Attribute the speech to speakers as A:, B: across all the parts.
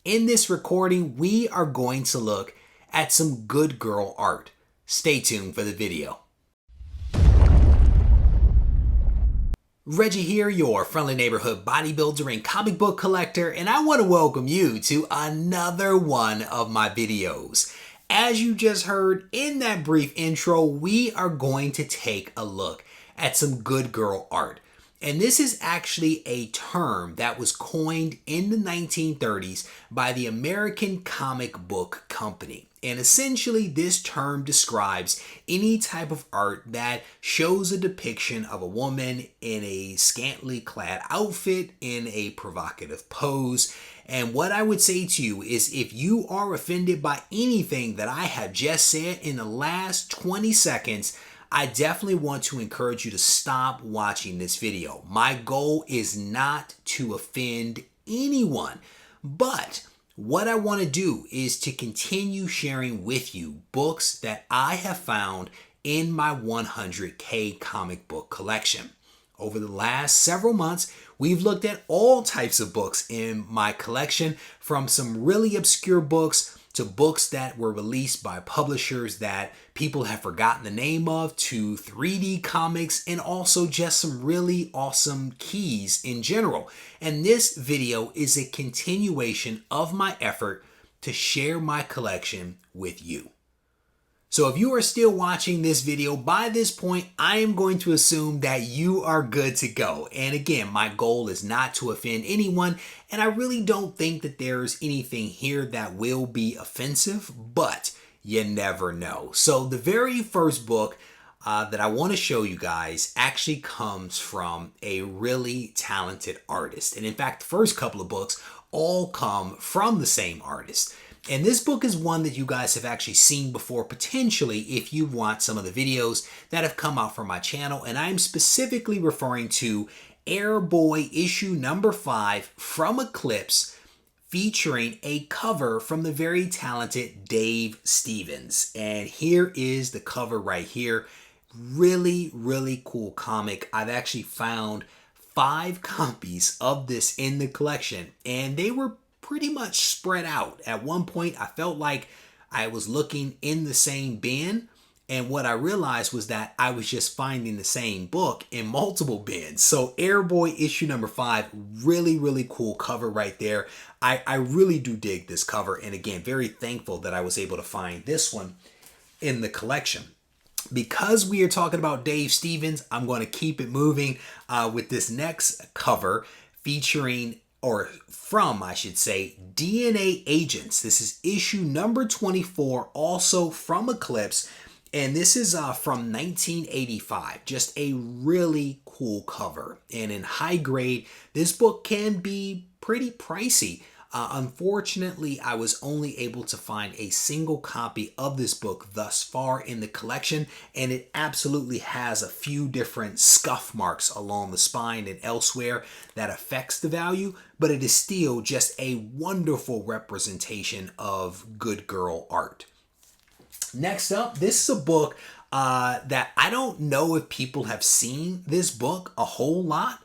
A: In this recording, we are going to look at some good girl art. Stay tuned for the video. Reggie here, your friendly neighborhood bodybuilder and comic book collector, and I want to welcome you to another one of my videos. As you just heard in that brief intro, we are going to take a look at some good girl art. And this is actually a term that was coined in the 1930s by the American Comic Book Company. And essentially, this term describes any type of art that shows a depiction of a woman in a scantily clad outfit in a provocative pose. And what I would say to you is, if you are offended by anything that I have just said in the last 20 seconds, I definitely want to encourage you to stop watching this video. My goal is not to offend anyone, but what I want to do is to continue sharing with you books that I have found in my 100K comic book collection. Over the last several months, we've looked at all types of books in my collection, from some really obscure books to books that were released by publishers that people have forgotten the name of, to 3D comics, and also just some really awesome keys in general. And this video is a continuation of my effort to share my collection with you. So if you are still watching this video, by this point, I am going to assume that you are good to go. And again, my goal is not to offend anyone, and I really don't think that there's anything here that will be offensive, but you never know. So the very first book that I want to show you guys actually comes from a really talented artist. And in fact, the first couple of books all come from the same artist. And this book is one that you guys have actually seen before, potentially, if you want some of the videos that have come out from my channel. And I'm specifically referring to Airboy issue number 5 from Eclipse, featuring a cover from the very talented Dave Stevens. And here is the cover right here. Really, really cool comic. I've actually found 5 copies of this in the collection, and they were pretty much spread out. At one point, I felt like I was looking in the same bin, and what I realized was that I was just finding the same book in multiple bins. So Airboy issue number 5, really, really cool cover right there. I really do dig this cover, and again, very thankful that I was able to find this one in the collection. Because we are talking about Dave Stevens, I'm going to keep it moving with this next cover featuring, or from, I should say, DNA Agents. This is issue number 24, also from Eclipse, and this is from 1985. Just a really cool cover. And in high grade, this book can be pretty pricey. Unfortunately, I was only able to find a single copy of this book thus far in the collection, and it absolutely has a few different scuff marks along the spine and elsewhere that affects the value, but it is still just a wonderful representation of good girl art. Next up, this is a book that I don't know if people have seen this book a whole lot.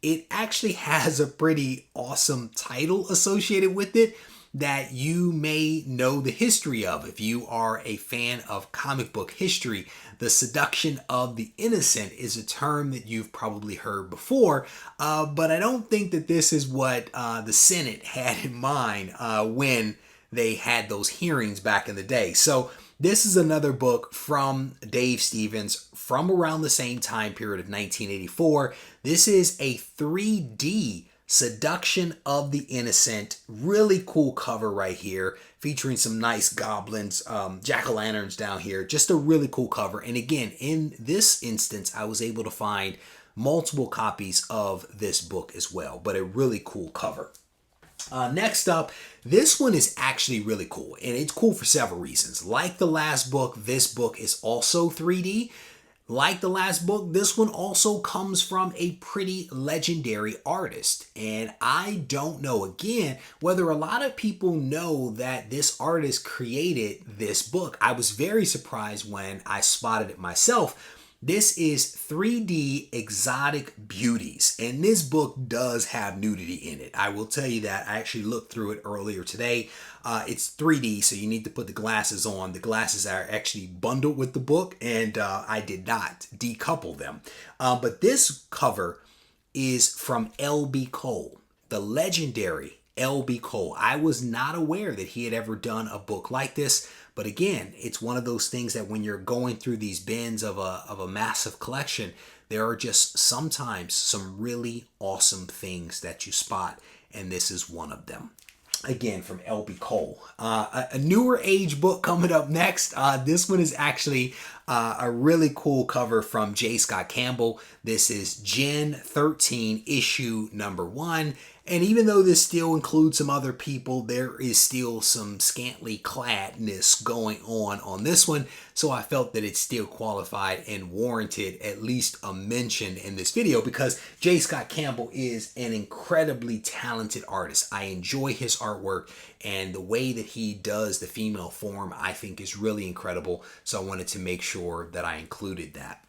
A: It actually has a pretty awesome title associated with it that you may know the history of. If you are a fan of comic book history, the seduction of the innocent is a term that you've probably heard before, but I don't think that this is what the Senate had in mind when they had those hearings back in the day. So this is another book from Dave Stevens from around the same time period of 1984. This is a 3D Seduction of the Innocent. Really cool cover right here, featuring some nice goblins, jack-o'-lanterns down here. Just a really cool cover. And again, in this instance, I was able to find multiple copies of this book as well, but a really cool cover. Next up, this one is actually really cool, and it's cool for several reasons. Like the last book, this book is also 3D. Like the last book, this one also comes from a pretty legendary artist. And I don't know, again, whether a lot of people know that this artist created this book. I was very surprised when I spotted it myself. This is 3D Exotic Beauties, and this book does have nudity in it. I will tell you that. I actually looked through it earlier today. It's 3D, so you need to put the glasses on. The glasses are actually bundled with the book, and I did not decouple them. But this cover is from L.B. Cole, the legendary L.B. Cole. I was not aware that he had ever done a book like this. But again, it's one of those things that when you're going through these bins of a massive collection, there are just sometimes some really awesome things that you spot, and this is one of them. Again, from L.B. Cole. A newer age book coming up next. This one is actually a really cool cover from J. Scott Campbell. This is Gen 13, issue number 1. And even though this still includes some other people, there is still some scantily cladness going on this one. So I felt that it still qualified and warranted at least a mention in this video because J. Scott Campbell is an incredibly talented artist. I enjoy his artwork, and the way that he does the female form I think is really incredible. So I wanted to make sure that I included that.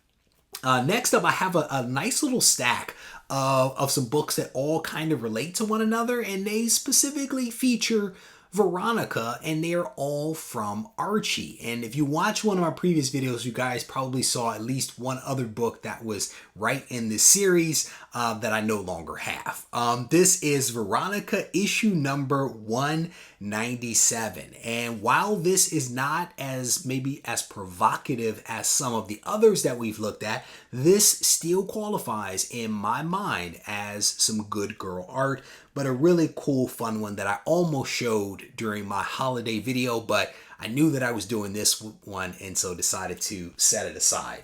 A: Next up, I have a nice little stack of some books that all kind of relate to one another, and they specifically feature Veronica, and they're all from Archie. And if you watch one of my previous videos, you guys probably saw at least one other book that was right in this series that I no longer have. This is Veronica issue number 197. And while this is not as maybe as provocative as some of the others that we've looked at, this still qualifies in my mind as some good girl art, but a really cool, fun one that I almost showed during my holiday video, but I knew that I was doing this one and so decided to set it aside.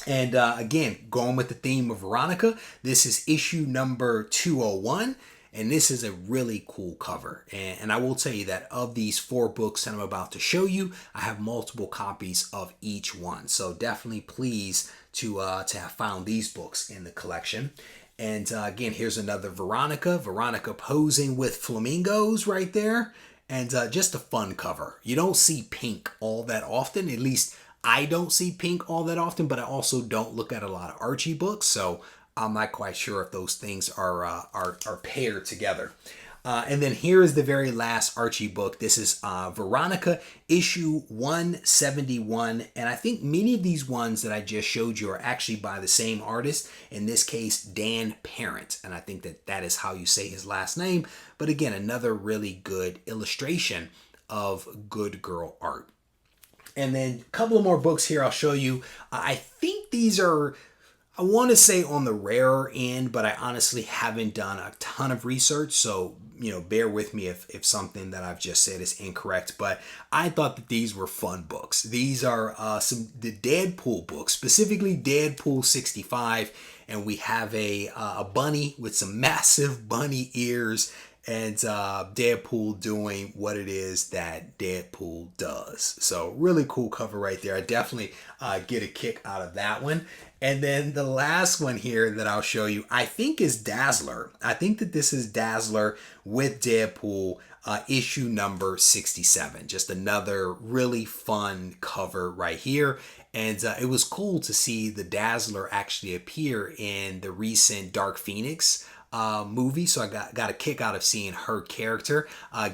A: And again, going with the theme of Veronica, this is issue number 201, and this is a really cool cover. And I will tell you that of these 4 books that I'm about to show you, I have multiple copies of each one. So definitely pleased to have found these books in the collection. And again, here's another Veronica posing with flamingos right there. And just a fun cover. You don't see pink all that often, at least I don't see pink all that often, but I also don't look at a lot of Archie books, so I'm not quite sure if those things are paired together. And then here is the very last Archie book. This is Veronica issue 171. And I think many of these ones that I just showed you are actually by the same artist. In this case, Dan Parent. And I think that that is how you say his last name. But again, another really good illustration of good girl art. And then a couple of more books here I'll show you. I think these are, I want to say on the rarer end, but I honestly haven't done a ton of research. So, bear with me if something that I've just said is incorrect. But I thought that these were fun books. These are the Deadpool books, specifically Deadpool 65. And we have a bunny with some massive bunny ears, and Deadpool doing what it is that Deadpool does. So really cool cover right there. I definitely get a kick out of that one. And then the last one here that I'll show you, I think is Dazzler. I think that this is Dazzler with Deadpool issue number 67. Just another really fun cover right here. And it was cool to see the Dazzler actually appear in the recent Dark Phoenix movie, so I got a kick out of seeing her character,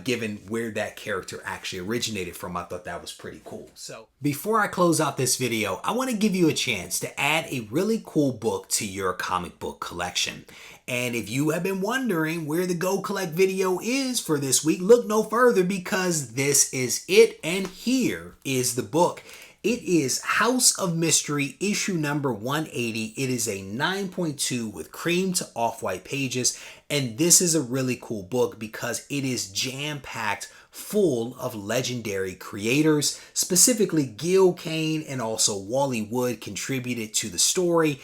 A: given where that character actually originated from. I thought that was pretty cool. So before I close out this video, I want to give you a chance to add a really cool book to your comic book collection. And if you have been wondering where the Go Collect video is for this week, look no further, because this is it, and here is the book. It is House of Mystery, issue number 180. It is a 9.2 with cream to off-white pages. And this is a really cool book because it is jam-packed full of legendary creators. Specifically, Gil Kane and also Wally Wood contributed to the story.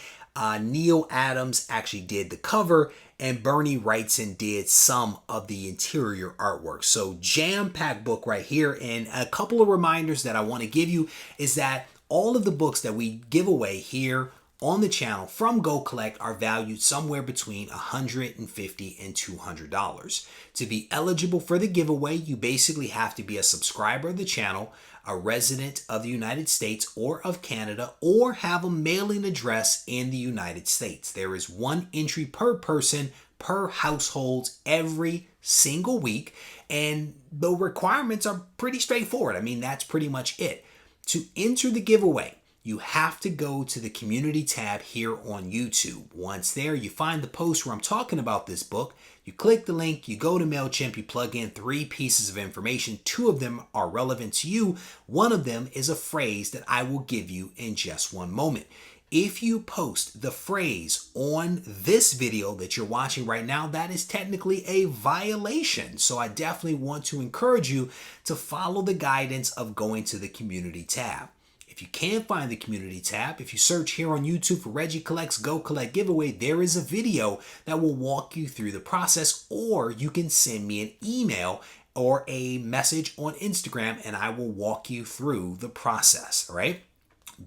A: Neil Adams actually did the cover, and Bernie Wrightson did some of the interior artwork. So jam-packed book right here. And a couple of reminders that I want to give you is that all of the books that we give away here on the channel from Go Collect are valued somewhere between $150 and $200. To be eligible for the giveaway, you basically have to be a subscriber of the channel, a resident of the United States or of Canada, or have a mailing address in the United States. There is one entry per person per household every single week, and the requirements are pretty straightforward. I mean, that's pretty much it. To enter the giveaway, you have to go to the community tab here on YouTube. Once there, you find the post where I'm talking about this book. You click the link, you go to MailChimp, you plug in 3 pieces of information. 2 of them are relevant to you. One of them is a phrase that I will give you in just one moment. If you post the phrase on this video that you're watching right now, that is technically a violation. So I definitely want to encourage you to follow the guidance of going to the community tab. If you can't find the community tab, if you search here on YouTube for Regie Collects Go Collect Giveaway, there is a video that will walk you through the process, or you can send me an email or a message on Instagram and I will walk you through the process, all right?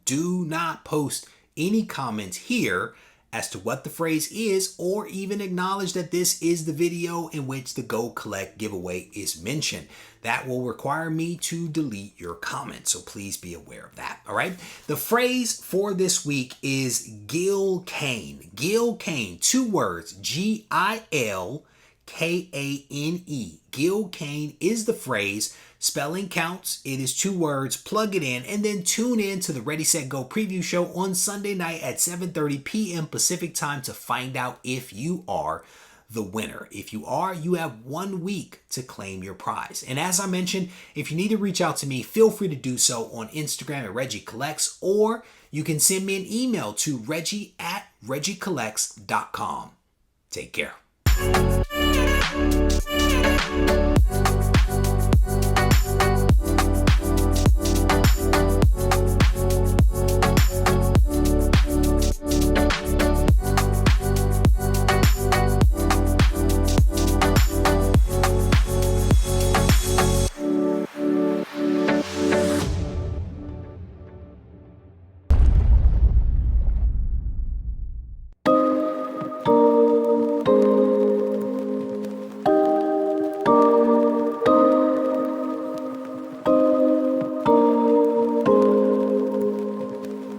A: Do not post any comments here as to what the phrase is, or even acknowledge that this is the video in which the Go Collect giveaway is mentioned. That will require me to delete your comment, so please be aware of that, all right? The phrase for this week is Gil Kane. Gil Kane, 2 words, Gilkane. Gil Kane is the phrase. Spelling counts. It is 2 words. Plug it in and then tune in to the Ready, Set, Go preview show on Sunday night at 7:30 p.m. Pacific time to find out if you are the winner. If you are, you have 1 week to claim your prize. And as I mentioned, if you need to reach out to me, feel free to do so on Instagram at Regie Collects, or you can send me an email to reggie@regiecollects.com. Take care.